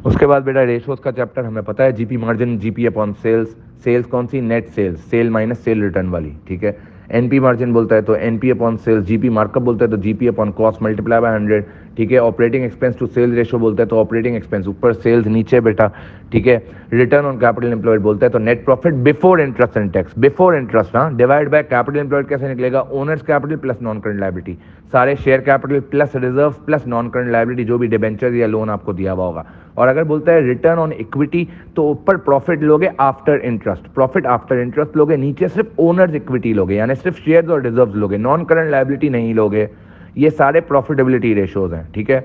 उसके बाद बेटा रेशोज का चैप्टर हमें पता है, GP margin, GP upon sales, sales कौन सी, net sales, sale minus sale return वाली, ठीक है। एनपी मार्जिन बोलता है तो NP upon sales, GP markup बोलता है तो GP upon cost multiply by 100, ठीक है। Operating expense to sales ratio बोलता है तो ऑपरेटिंग एक्सपेंस ऊपर सेल्स नीचे बेटा, ठीक है। रिटर्न ऑन कैपिटल एम्प्लॉयड बोलता है तो net profit before interest and tax, before interest, हाँ, डिवाइड बाय कैपिटल एम्प्लॉयड कैसे निकलेगा, owners capital plus non current liability, सारे share capital plus reserve plus non current liability, जो भी डिबेंचर या लोन आपको दिया हुआ होगा। और अगर बोलता है रिटर्न ऑन इक्विटी तो ऊपर प्रॉफिट लोगे after interest, profit after interest लोगे, नीचे सिर्फ ओनर्स इक्विटी लोगे, यानी सिर्फ शेयर्स और रिजर्व्स लोगे, नॉन करंट लायबिलिटी नहीं लोगे। ये सारे प्रॉफिटेबिलिटी रेशोज हैं, ठीक है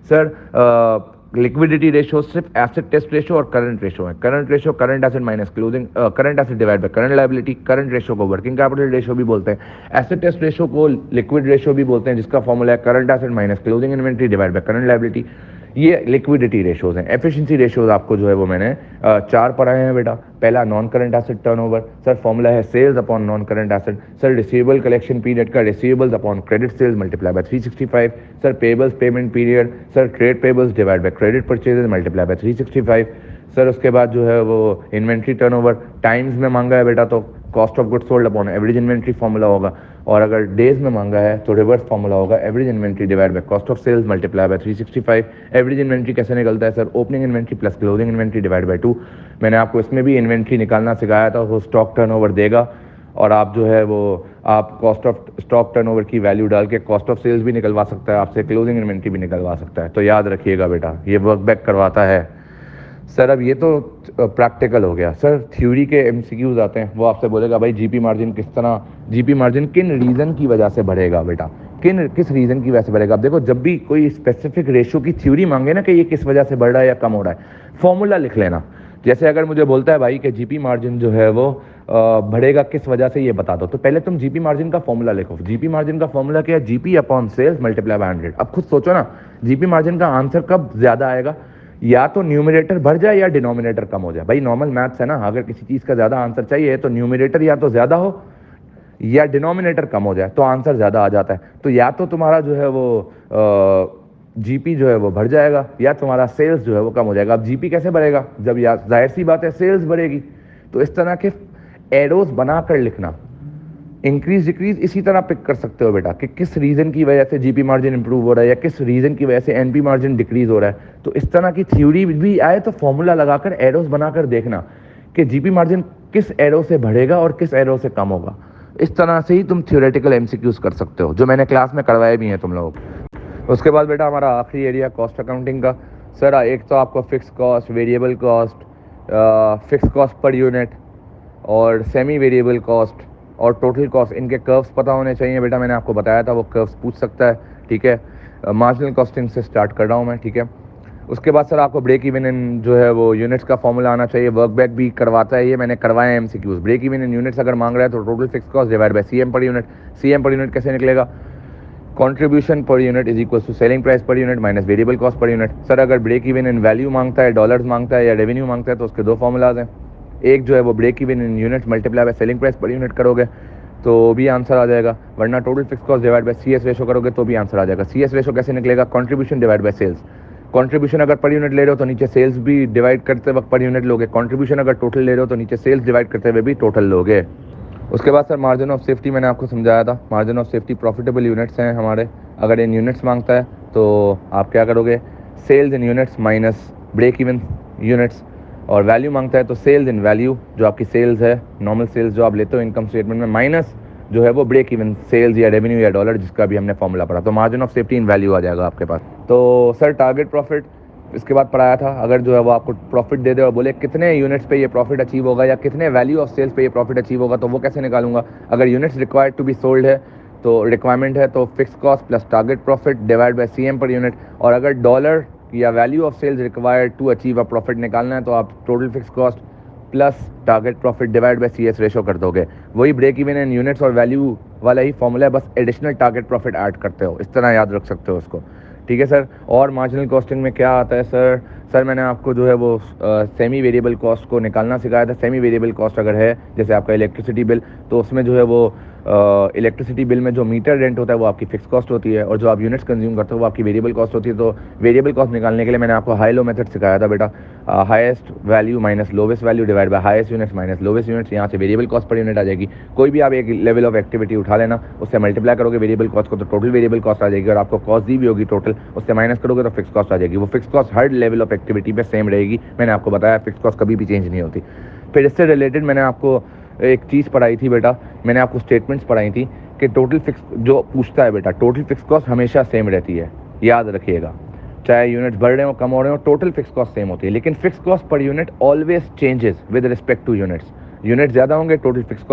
सर। लिक्विडिटी रेशो सिर्फ एसेट टेस्ट रेशो और करंट रेशो है। Current ratio current asset minus closing, current asset divide by current liability. Current ratio को वर्किंग कैपिटल रेशो भी बोलते हैं, एसेट टेस्ट रेशो को लिक्विड रेशो भी बोलते हैं, जिसका फॉर्मूला है current asset minus closing inventory divide by current liability. ये लिक्विडिटी रेशोज हैं। एफिशिएंसी रेशोज आपको जो है वो मैंने 4 पढ़ाए हैं बेटा। पहला non current asset turnover, sir formula है sales upon non current asset. Sir receivable collection period का receivables upon credit sales multiply by 365। Sir payables payment period, sir trade payables divide by credit purchases multiply by 365। Sir उसके बाद जो है वो inventory turnover times में मांगा है बेटा तो cost of goods sold upon average inventory formula होगा, और अगर डेज में मांगा है तो रिवर्स फॉर्मूला होगा, average inventory divide by cost of sales multiply by 365। Average inventory कैसे निकलता है sir, opening inventory plus closing inventory divide by 2। मैंने आपको इसमें भी इन्वेंट्री निकालना सिखाया था, वो स्टॉक टर्नओवर देगा और आप जो है वो आप कॉस्ट ऑफ स्टॉक टर्नओवर की वैल्यू डाल के कॉस्ट ऑफ सेल्स भी निकलवा सकता है, आपसे क्लोजिंग इन्वेंट्री भी निकलवा सकता है। तो याद रखिएगा बेटा, ये वर्क बैक करवाता है। सर अब ये तो प्रैक्टिकल हो गया। सर थ्योरी के एमसीक्यूज आते हैं, वो आपसे बोलेगा भाई जीपी मार्जिन किस तरह, जीपी मार्जिन किन रीज़न की वजह से बढ़ेगा बेटा, किस रीज़न की वजह से बढ़ेगा। अब देखो जब भी कोई स्पेसिफिक रेशो की थ्योरी मांगे ना कि ये किस वजह से बढ़ रहा है या कम हो रहा है, फॉर्मूला लिख लेना। जैसे अगर मुझे बोलता है भाई कि जीपी मार्जिन जो है वो बढ़ेगा किस वजह से, ये बता दो, तो पहले तुम जीपी मार्जिन का फॉर्मूला लिखो। जीपी मार्जिन का फॉर्मूला क्या है, GP upon sales multiply by 100। अब खुद सोचो ना, जीपी मार्जिन का आंसर कब ज्यादा आएगा, या तो न्यूमरेटर बढ़ जाए या डिनोमिनेटर कम हो जाए। भाई नॉर्मल मैथ्स है ना, अगर किसी चीज का ज्यादा आंसर चाहिए तो न्यूमरेटर या तो ज्यादा हो या डिनोमिनेटर कम हो जाए तो आंसर ज्यादा आ जाता है। तो या तो तुम्हारा जो है वो जीपी जो है वो बढ़ जाएगा या तुम्हारा सेल्स जो है वो कम हो जाएगा। अब जीपी कैसे बढ़ेगा, जब या जाहिर सी बात है सेल्स बढ़ेगी। तो इस तरह के एरोज बनाकर लिखना, इंक्रीज डिक्रीज इसी तरह पिक कर सकते हो बेटा कि किस रीजन की वजह से जीपी मार्जिन इंप्रूव हो रहा है या किस रीजन की वजह से एनपी मार्जिन डिक्रीज हो रहा है। तो इस तरह की थ्योरी भी आए तो फॉर्मूला लगाकर एरोज बनाकर देखना कि जीपी मार्जिन किस एरो से बढ़ेगा और किस एरो से कम होगा। इस तरह से ही तुम थ्योरेटिकल एमसीक्यूज कर सकते हो, जो मैंने क्लास में करवाए भी हैं तुम लोगों को। उसके बाद बेटा हमारा आखिरी एरिया कॉस्ट अकाउंटिंग का। सर एक तो आपको fix cost, variable cost, fix cost per unit और सेमी वेरिएबल कॉस्ट और टोटल कॉस्ट, इनके कर्व्स पता होने चाहिए बेटा। मैंने आपको बताया था वो कर्व्स पूछ सकता है, ठीक है। मार्जिनल कॉस्टिंग से स्टार्ट कर रहा हूँ मैं, ठीक है। उसके बाद सर आपको ब्रेक इवन इन जो है वो यूनिट्स का फॉर्मूला आना चाहिए। वर्क बैक भी करवाता है, ये मैंने करवाए हैं MCQs. Break even in units अगर मांग रहा है तो total fix cost divide by CM per unit. CM per unit कैसे निकलेगा, contribution per unit is equal to selling price per unit minus variable cost per unit. Sir अगर break even in value मांगता है, dollars मांगता है या revenue मांगता है तो उसके दो फॉर्मूलाज हैं। एक जो है वो break even in unit multiply by selling price per unit करोगे तो भी आंसर आ जाएगा, वरना total fix cost divide by CS ratio करोगे तो भी आंसर आ जाएगा। सीएस रेशो कैसे निकलेगा, contribution divide by sales. Contribution अगर पर यूनिट ले रहे हो तो नीचे सेल्स भी डिवाइड करते वक्त पर यूनिट लोगे। कंट्रीब्यूशन अगर टोटल ले रहे हो तो नीचे सेल्स डिवाइड करते हुए भी टोटल लोगे। उसके बाद सर मार्जिन ऑफ सेफ्टी मैंने आपको समझाया था। Margin of safety profitable units हैं हमारे, अगर इन यूनिट्स मांगता है तो आप क्या करोगे, sales in units minus break even units, और वैल्यू मांगता है तो सेल्स इन वैल्यू जो आपकी सेल्स है, नॉर्मल सेल्स जो आप लेते हो इनकम स्टेटमेंट में, माइनस جو ہے وہ بریک ایون سیلز یا ریونیو یا ڈالر جس کا بھی ہم نے فارمولا پڑھا, تو margin of safety in value آ جائے گا آپ کے پاس. تو سر ٹارگیٹ پروفٹ اس کے بعد پڑھایا تھا, اگر جو ہے وہ آپ کو پروفٹ دے دے اور بولے کتنے یونٹس پہ یہ پروفٹ اچیو ہوگا یا کتنے ویلیو آف سیلس پہ یہ پروفٹ اچیو ہوگا, تو وہ کیسے نکالوں گا. اگر units required to be sold ہے تو ریکوائرمنٹ ہے تو fix cost plus target profit divide by C M per unit, اور اگر ڈالر یا value of sales required to achieve a profit نکالنا ہے تو آپ total fix cost plus target profit divide by C S ratio کر دو گے. وہی بریک ایون ان یونٹس اور ویلیو والا ہی فارمولا ہے, بس ایڈیشنل ٹارگیٹ پروفٹ ایڈ کرتے ہو, اس طرح یاد رکھ سکتے ہو اس کو. ٹھیک ہے سر. اور مارجنل کاسٹنگ میں کیا آتا ہے سر میں نے آپ کو جو ہے وہ سیمی ویریبل کاسٹ کو نکالنا سکھایا تھا. سیمی ویریبل کاسٹ اگر ہے جیسے آپ کا الیکٹریسٹی بل, تو اس میں جو ہے وہ الیکٹریسٹی بل میں جو میٹر رینٹ ہوتا ہے وہ آپ کی فکس کاسٹ ہوتی ہے, اور جو آپ یونٹس کنزیوم کرتے ہو وہ آپ کی ویریبل کاسٹ ہوتی ہے. تو ویریبل کاسٹ نکالنے کے لیے میں نے آپ کو ہائی لو میتھڈ سکھایا تھا بیٹا, highest value minus lowest value divide by highest units minus lowest units. یہاں سے ویریبل کاسٹ پر یونٹ آ جائے گی. کوئی بھی آپ ایک لیول آف ایکٹیویٹی اٹھا لینا, اس سے ملٹیپلائی کرو گے ویریبل کاسٹ کو تو ٹوٹل ویریبل کاسٹ آ جائے گی, اور آپ کو کاسٹ دی بھی ہوگی ٹوٹل, اس سے مائنس کرو گے تو فکس کاسٹ آ جائے گی. وہ fix cost Hare level of activity پہ سیم رہے گی. میں نے آپ کو بتایا فکس کاسٹ کبھی بھی چینج نہیں ہوتی. پھر اس سے ریلیٹڈ میں نے آپ کو ایک چیز پڑھائی تھی بیٹا, میں نے آپ کو اسٹیٹمنٹس پڑھائی تھی کہ ٹوٹل فکس جو پوچھتا ہے بیٹا, ٹوٹل فکس کاسٹ ہمیشہ سیم رہتی ہے, یاد رکھیے گا. چاہے یونٹ بڑھ رہے ہوں کم ہو رہے ہوں, ٹوٹل فکس کاسٹ سیم ہوتی ہے. لیکن fix cost per unit always changes with respect to units. Unit زیادہ ہوں گے total fix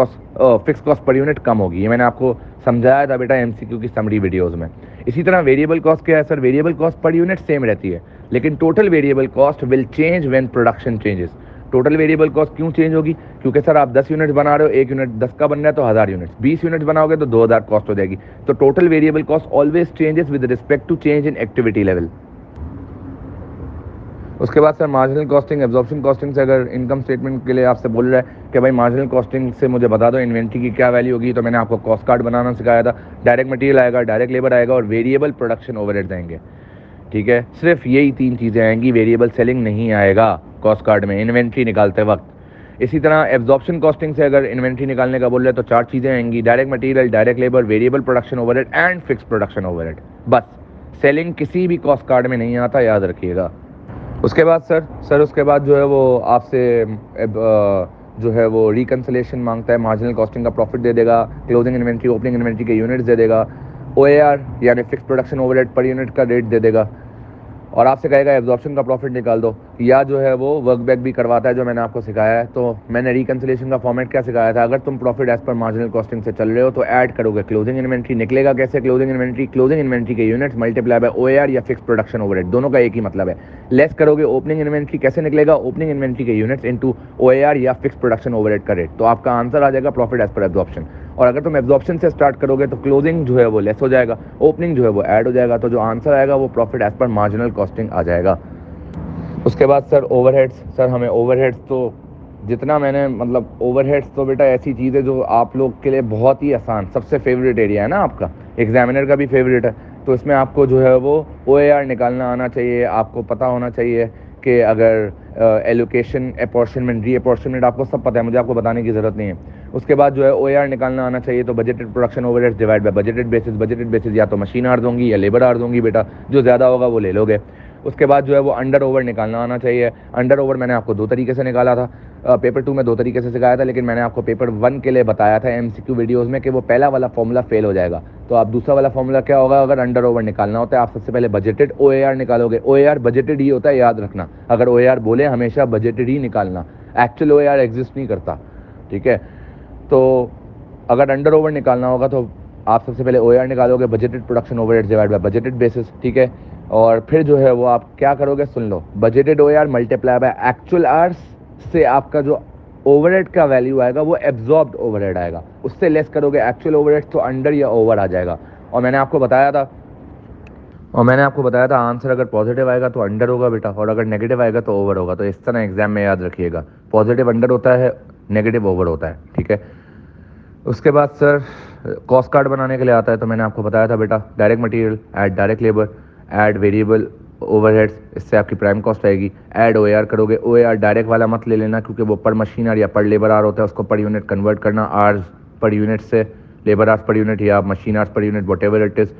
cost per unit کم ہوگی. یہ میں نے آپ کو سمجھایا تھا بیٹا ایم سی کیو کی سمری ویڈیوز میں. اسی طرح ویریبل کاسٹ کیا ہے sir, variable cost per unit same رہتی ہے, لیکن total variable cost will change when production changes. Total variable cost کیوں چینج ہوگی, کیونکہ سر آپ 10 یونٹ بنا رہے ہو, ایک یونٹ 10 کا بن رہا ہے تو 1000 یونٹ, 20 یونٹ بناؤ گے تو 2000 کاسٹ ہو جائے گی. تو total variable cost always changes with respect to change in activity level. اس کے بعد sir marginal costing absorption costing سے اگر انکم اسٹیٹمنٹ کے لیے آپ سے بول رہا ہے کہ بھائی مارجنل کاسٹنگ سے مجھے بتا دو انوینٹری کی کیا ویلیو ہوگی, تو میں نے آپ کو کاسٹ کارڈ بنانا سکھایا تھا. ڈائریکٹ مٹیریل آئے گا, ڈائریکٹ لیبر آئے گا, اور ویریبل پروڈکشن اوور ہیڈ دیں گے. ٹھیک ہے, صرف یہی 3 چیزیں آئیں گی, ویریبل سیلنگ نہیں آئے گا کاسٹ کارڈ میں انوینٹری نکالتے وقت. اسی طرح ایبزارپشن کاسٹنگ سے اگر انوینٹری نکالنے کا بول رہے ہیں تو 4 چیزیں آئیں گی, direct material, direct labour, variable production overhead and fix production overhead. بس سیلنگ کسی بھی کاسٹ کارڈ میں نہیں آتا, یاد رکھیے گا. اس کے بعد سر اس کے بعد جو ہے وہ آپ سے جو ہے وہ ریکنسلیشن مانگتا ہے. مارجنل کاسٹنگ کا پروفٹ دے دے گا, کلوزنگ انوینٹری اوپننگ انوینٹری کے یونٹس دے دے گا, او اے آر یعنی fix production overhead per unit کا ریٹ دے دے گا, اور آپ سے کہے گا ایبزارپشن کا پروفٹ نکال دو, یا جو ہے وہ ورک بیک بھی کرواتا ہے جو میں نے آپ کو سکھایا ہے. تو میں نے ریکنسلیشن کا فارمیٹ کیا سکھایا تھا, اگر تم profit as per marginal costing سے چل رہے ہو تو ایڈ کرو گے کلوزنگ انوینٹری. نکلے گا کیسے کلوزنگ انوینٹری کے units multiply by O a R یا فکس پروڈکشن اوور ہیڈ, دونوں کا ایک ہی مطلب ہے. لیس کرو گے اوپننگ انوینٹری, کیسے نکلے گا اوپننگ انوینٹری کے یونٹس انٹو او اے آر یا فکس پروڈکشن اوور ہیڈ کا ریٹ, تو آپ کا آنسر آ جائے گا پروفٹ ایز پر ایبزارپشن. اور اگر تم ایبزارپشن سے اسٹارٹ کرو گے تو کلوزنگ جو ہے وہ لیس ہو جائے گا, اوپننگ جو ہے وہ ایڈ ہو جائے گا, تو جو آنسر آئے گا وہ profit as per marginal costing آ جائے گا. اس کے بعد سر اوور ہیڈس. سر ہمیں اوور ہیڈس تو جتنا میں نے مطلب اوور ہیڈس تو بیٹا ایسی چیز ہے جو آپ لوگ کے لیے بہت ہی آسان, سب سے فیوریٹ ایریا ہے نا آپ کا, ایگزامینر کا بھی فیوریٹ ہے. تو اس میں آپ کو جو ہے وہ او اے آر نکالنا آنا چاہیے, آپ کو پتہ ہونا چاہیے کہ اگر ایلوکیشن اپورشنمنٹ ری اپورشنمنٹ آپ کو سب پتہ ہے, مجھے آپ کو بتانے کی ضرورت نہیں ہے. اس کے بعد جو ہے او اے آر نکالنا آنا چاہیے. تو budgeted production over heads divide by budgeted basis یا تو مشین آر دوں گی یا لیبر آر دوں گی بیٹا, جو زیادہ ہوگا وہ لے لو گے. اس کے بعد جو ہے وہ انڈر اوور نکالنا آنا چاہیے. انڈر اوور میں نے آپ کو 2 طریقے سے نکالا تھا, پیپر 2 میں 2 طریقے سے سکھایا تھا, لیکن میں نے آپ کو پیپر 1 کے لیے بتایا تھا ایم سی کیو ویڈیوز میں کہ وہ پہلا والا فارمولا فیل ہو جائے گا. تو آپ دوسرا والا فارمولا کیا ہوگا, اگر انڈر اوور نکالنا ہوتا ہے آپ سب سے پہلے بجٹڈ او اے آر نکالو گے. او اے آر بجٹڈ ہی ہوتا ہے, یاد رکھنا. اگر او اے آر بولے ہمیشہ بجٹڈ ہی نکالنا, ایکچوئل او اے آر ایگزسٹ نہیں کرتا. ٹھیک ہے, تو اگر انڈر اوور نکالنا ہوگا تو آپ سب سے پہلے او اے آر نکالو گے, budgeted production overhead divide by budgeted basis. ٹھیک ہے, اور پھر جو ہے وہ آپ کیا کرو گے, سن لو, budgeted O a R multiply by actual hours سے آپ کا جو اوور ہیڈ کا ویلیو آئے گا وہ ایبزاربڈ اوور ہیڈ آئے گا, اس سے لیس کرو گے ایکچوئل اوور ہیڈ تو انڈر یا اوور آ جائے گا. اور میں نے آپ کو بتایا تھا آنسر اگر پازیٹیو آئے گا تو انڈر ہوگا بیٹا, اور اگر نیگیٹو آئے گا تو اوور ہوگا. تو اس طرح ایگزام میں یاد رکھیے گا, پازیٹیو انڈر ہوتا ہے, نیگیٹو اوور ہوتا ہے. ٹھیک ہے, اس کے بعد سر کاسٹ کارڈ بنانے کے لیے آتا ہے. تو میں نے آپ کو بتایا تھا بیٹا direct material add direct labour add variable overheads, اس سے آپ کی پرائم کاسٹ آئے گی. ایڈ او اے آر کرو گے, او اے آر ڈائریکٹ والا مت لے لینا کیونکہ وہ پر مشین آر یا پر لیبر آر ہوتا ہے, اس کو پر یونٹ کنورٹ کرنا آرز پر یونٹ سے, لیبر آرز پر یونٹ یا machine hours per unit, whatever it is.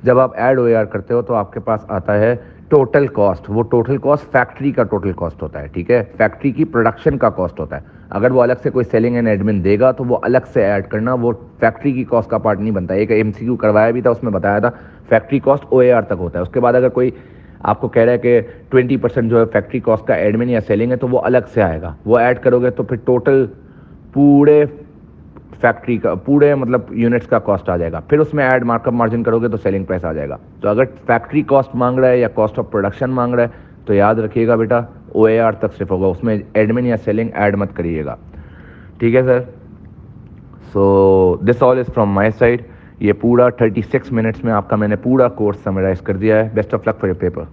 جب آپ ایڈ او اے آر کرتے ہو تو آپ کے پاس آتا ہے ٹوٹل کاسٹ, وہ ٹوٹل کاسٹ فیکٹری کا ٹوٹل کاسٹ ہوتا ہے, ٹھیک ہے, فیکٹری کی پروڈکشن کا کاسٹ ہوتا ہے. اگر وہ الگ سے کوئی سیلنگ اینڈ ایڈمن دے گا تو وہ الگ سے ایڈ کرنا, وہ فیکٹری کی کاسٹ کا پارٹ نہیں بنتا. ایک MCQ کروایا بھی تھا, اس میں بتایا تھا فیکٹری کاسٹ OAR تک ہوتا ہے. اس کے بعد اگر کوئی آپ کو کہہ رہا ہے کہ 20% جو ہے فیکٹری کاسٹ کا ایڈمن یا سیلنگ ہے, تو وہ الگ سے آئے گا, وہ ایڈ کرو گے تو پھر ٹوٹل پورے فیکٹری کا پورے مطلب یونٹس کا کاسٹ آ جائے گا. پھر اس میں ایڈ مارک اپ مارجن کرو گے تو سیلنگ پرائس آ جائے گا. تو اگر فیکٹری کاسٹ مانگ رہا ہے یا کاسٹ آف پروڈکشن مانگ رہا ہے تو یاد رکھیے گا بیٹا OAR تک صرف ہوگا, اس میں ایڈمن یا سیلنگ ایڈ مت کریے گا, ٹھیک ہے سر. سو دس آل از فرام مائی سائڈ. یہ پورا 36 منٹس میں آپ کا میں نے پورا کورس سمرائز کر دیا ہے. Best of luck for your paper.